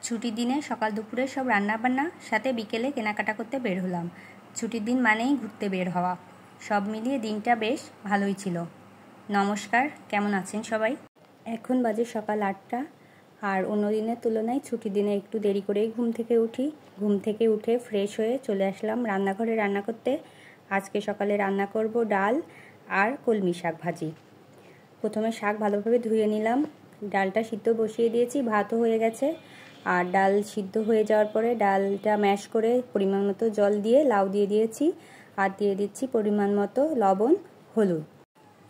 ছুটির দিনে সকাল দুপুরে সব রান্নাবান্না, সাথে বিকেলে কেনাকাটা করতে বের হলাম। ছুটির দিন মানেই ঘুরতে বের হওয়া। সব মিলিয়ে দিনটা বেশ ভালোই ছিল। নমস্কার, কেমন আছেন সবাই? এখন বাজে সকাল 8টা। আর অন্য দিনের তুলনায় ছুটির দিনে একটু দেরি করেই ঘুম থেকে উঠি। ঘুম থেকে উঠে ফ্রেশ হয়ে চলে আসলাম রান্নাঘরে রান্না করতে। আজকে সকালে রান্না করব ডাল আর কলমি শাক ভাজি। প্রথমে শাক ভালোভাবে ধুয়ে নিলাম, ডালটা সিদ্ধ বসিয়ে দিয়েছি, ভাতও হয়ে গেছে। আর ডাল সিদ্ধ হয়ে যাওয়ার পরে ডালটা ম্যাশ করে পরিমাণ মতো জল দিয়ে লাউ দিয়ে দিয়েছি, আর দিয়ে দিচ্ছি পরিমাণ মতো লবণ, হলুদ।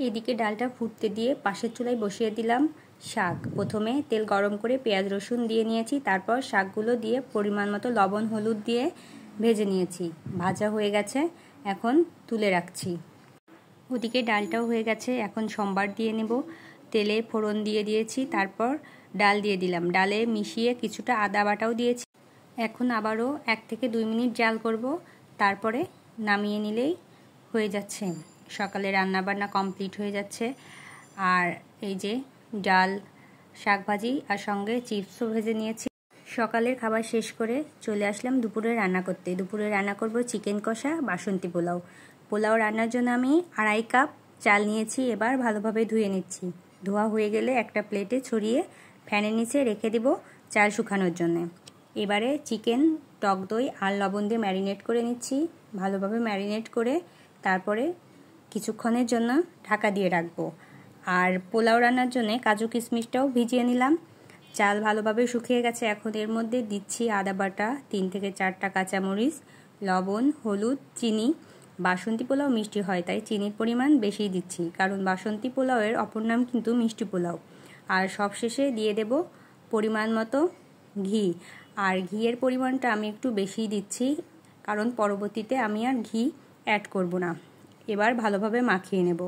এদিকে ডালটা ফুটতে দিয়ে পাশের চুলায় বসিয়ে দিলাম শাক। প্রথমে তেল গরম করে পেঁয়াজ রসুন দিয়ে নিয়েছি, তারপর শাকগুলো দিয়ে পরিমাণ মতো লবণ হলুদ দিয়ে ভেজে নিয়েছি। ভাজা হয়ে গেছে, এখন তুলে রাখছি। ওদিকে ডালটাও হয়ে গেছে, এখন সম্বার দিয়ে নেব। তেলে ফোড়ন দিয়ে দিয়েছি, তারপর ডাল দিয়ে দিলাম। ডালে মিশিয়ে কিছুটা আদা বাটাও দিয়েছি। এখন আবারও 1 থেকে 2 মিনিট জাল করব, তারপরে নামিয়ে নিলেই হয়ে যাচ্ছে। সকালে রান্নাবান্না কমপ্লিট হয়ে যাচ্ছে। আর এই যে ডাল, শাক ভাজি আর সঙ্গে চিপসও ভেজে নিয়েছি। সকালের খাবার শেষ করে চলে আসলাম দুপুরে রান্না করতে। দুপুরে রান্না করব চিকেন কষা, বাসন্তী পোলাও। পোলাও রান্নার জন্য আমি 2.5 কাপ চাল নিয়েছি। এবার ভালোভাবে ধুয়ে নিচ্ছি। ধোয়া হয়ে গেলে একটা প্লেটে ছড়িয়ে ফ্যানের নিচে রেখে দেব চাল শুকানোর জন্য। এবারে চিকেন টক দই আর লবণ দিয়ে ম্যারিনেট করে নিচ্ছি। ভালোভাবে ম্যারিনেট করে তারপরে কিছুক্ষণের জন্য ঢাকা দিয়ে রাখবো। আর পোলাও রান্নার জন্য কাজু কিশমিশটাও ভিজিয়ে নিলাম। চাল ভালোভাবে শুকিয়ে গেছে, এখন এর মধ্যে দিচ্ছি আদা বাটা, 3 থেকে 4টা কাঁচামরিচ, লবণ, হলুদ, চিনি। বাসন্তী পোলাও মিষ্টি হয়, তাই চিনির পরিমাণ বেশি দিচ্ছি, কারণ বাসন্তী পোলাওয়ের অপর নাম কিন্তু মিষ্টি পোলাও। আর সবশেষে দিয়ে দেব পরিমাণ মতো ঘি। আর ঘিয়ের পরিমাণটা আমি একটু বেশিই দিচ্ছি, কারণ পরবর্তীতে আমি আর ঘি অ্যাড করব না। এবার ভালোভাবে মাখিয়ে নেব।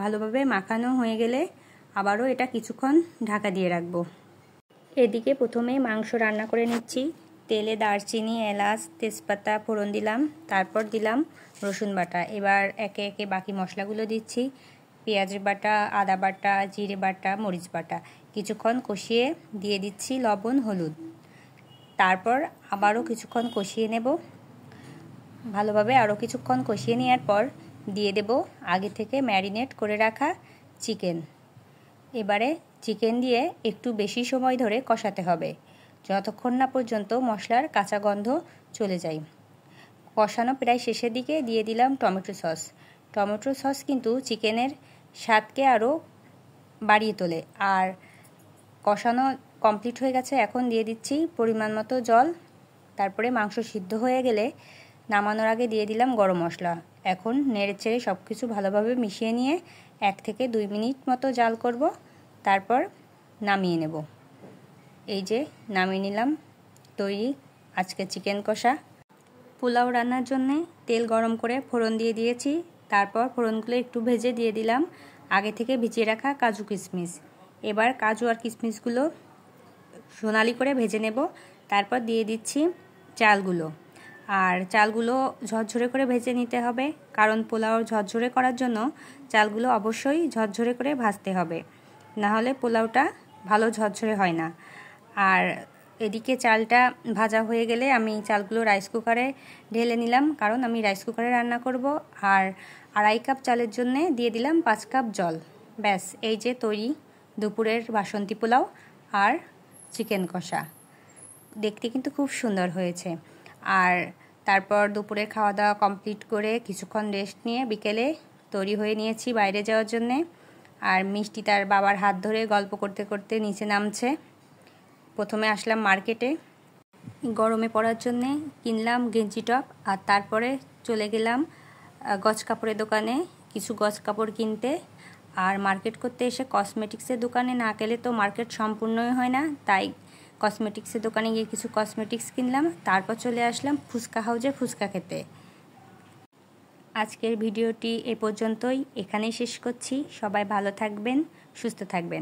ভালোভাবে মাখানো হয়ে গেলে আবারও এটা কিছুক্ষণ ঢাকা দিয়ে রাখবো। এদিকে প্রথমে মাংস রান্না করে নিচ্ছি। তেলে দারচিনি, এলাচ, তেজপাতা ফোড়ন দিলাম, তারপর দিলাম রসুন বাটা। এবার একে একে বাকি মশলাগুলো দিচ্ছি। পেঁয়াজ বাটা, আদা বাটা, জিরে বাটা, মরিচ বাটা। কিছুক্ষণ কষিয়ে দিয়ে দিচ্ছি লবণ, হলুদ। তারপর আবারও কিছুক্ষণ কষিয়ে নেব। ভালোভাবে আরও কিছুক্ষণ কষিয়ে নেওয়ার পর দিয়ে দেব আগে থেকে ম্যারিনেট করে রাখা চিকেন। এবারে চিকেন দিয়ে একটু বেশি সময় ধরে কষাতে হবে, যতক্ষণ না পর্যন্ত মশলার কাঁচা গন্ধ চলে যায়। কষানো প্রায় শেষের দিকে দিয়ে দিলাম টমেটো সস। টমেটো সস কিন্তু চিকেনের স্বাদকে আরও বাড়িয়ে তোলে। আর কষানো কমপ্লিট হয়ে গেছে, এখন দিয়ে দিচ্ছি পরিমাণ মতো জল। তারপরে মাংস সিদ্ধ হয়ে গেলে নামানোর আগে দিয়ে দিলাম গরম মশলা। এখন নেড়েচেড়ে সব কিছু ভালোভাবে মিশিয়ে নিয়ে 1 থেকে 2 মিনিট মতো জাল করব, তারপর নামিয়ে নেব। এই যে নামিয়ে নিলাম, তৈরি আজকে চিকেন কষা। পোলাও রান্নার জন্যে তেল গরম করে ফোড়ন দিয়ে দিয়েছি। তারপর ফোড়নগুলো একটু ভেজে দিয়ে দিলাম আগে থেকে ভিজিয়ে রাখা কাজু কিশমিশ। এবার কাজু আর কিশমিশগুলো সোনালি করে ভেজে নেব। তারপর দিয়ে দিচ্ছি চালগুলো। আর চালগুলো ঝরঝরে করে ভেজে নিতে হবে, কারণ পোলাও ঝরঝরে করার জন্য চালগুলো অবশ্যই ঝরঝরে করে ভাজতে হবে, না হলে পোলাওটা ভালো ঝরঝরে হয় না। আর এদিকে চালটা ভাজা হয়ে গেলে আমি চালগুলো রাইস কুকারে ঢেলে নিলাম, কারণ আমি রাইস কুকারে রান্না করব। আর 2.5 কাপ চালের জন্য দিয়ে দিলাম 5 কাপ জল। ব্যাস, এই যে তৈরি দুপুরের বাসন্তী পোলাও আর চিকেন কষা। দেখতে কিন্তু খুব সুন্দর হয়েছে। আর তারপর দুপুরের খাওয়া দাওয়া কমপ্লিট করে কিছুক্ষণ রেস্ট নিয়ে বিকেলে তৈরি হয়ে নিয়েছি বাইরে যাওয়ার জন্যে। আর মিষ্টি তার বাবার হাত ধরে গল্প করতে করতে নিচে নামছে। প্রথমে আসলাম মার্কেটে, গরমে পরার জন্যে কিনলাম গেঞ্জি টপ। আর তারপরে চলে গেলাম গজ কাপড়ের দোকানে কিছু গজ কাপড় কিনতে। আর মার্কেট করতে এসে কসমেটিক্সের দোকানে না গেলে তো মার্কেট সম্পূর্ণই হয় না, তাই কসমেটিক্সের দোকানে গিয়ে কিছু কসমেটিক্স কিনলাম। তারপর চলে আসলাম ফুচকা হাউজে ফুচকা খেতে। আজকের ভিডিওটি এ পর্যন্তই, এখানেই শেষ করছি। সবাই ভালো থাকবেন, সুস্থ থাকবেন।